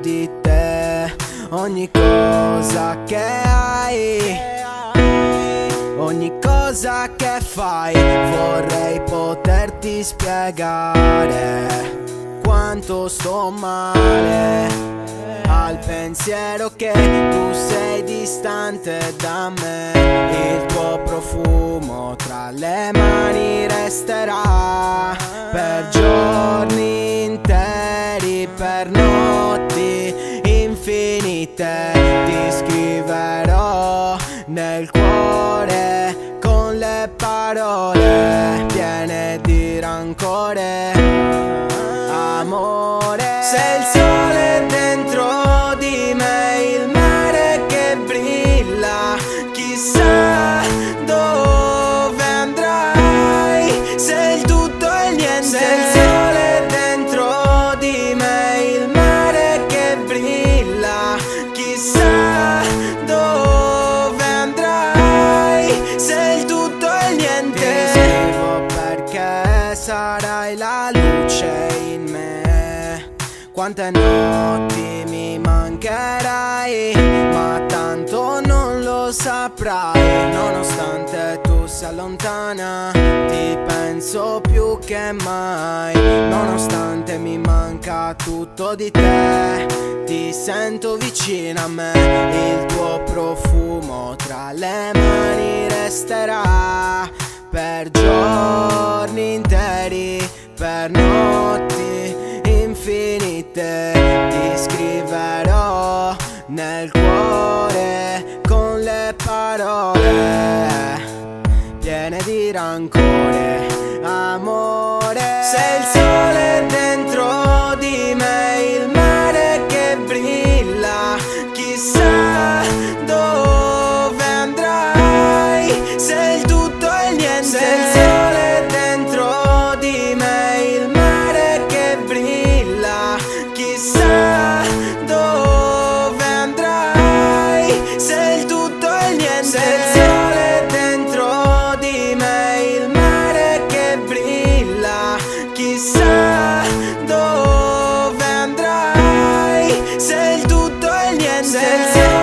di te. Ogni cosa che hai, ogni cosa che fai, vorrei poterti spiegare quanto sto male al pensiero che tu sei distante da me. Il tuo profumo tra le mani resterà per giorni interi, per notti infinite. Ti scriverò nel cuore con le parole piene di rancore. Amore, sei il sole dentro di me, il mare che brilla, chissà dove andrai. Sei il tutto e il niente, sei il sole dentro di me, il mare che brilla, chissà dove andrai. Sei il tutto e il niente. Ti scrivo perché sarai la luce in me. Quante notti mi mancherai, ma tanto non lo saprai. Nonostante tu sia lontana, ti penso più che mai. Nonostante mi manca tutto di te, ti sento vicino a me. Il tuo profumo tra le mani resterà per giorni interi, per notti infinite. Ti scriverò nel cuore con le parole piene di rancore. Amore, sei il sole dentro di me, il mare che brilla, chissà dove andrai. Sei il tutto e il niente, sei il sole dentro di me, il mare che brilla, chissà dove andrai. Sei il tutto e il niente, sei il sole dentro di me, il mare che brilla, chissà dove andrai. Sei il tutto e il niente.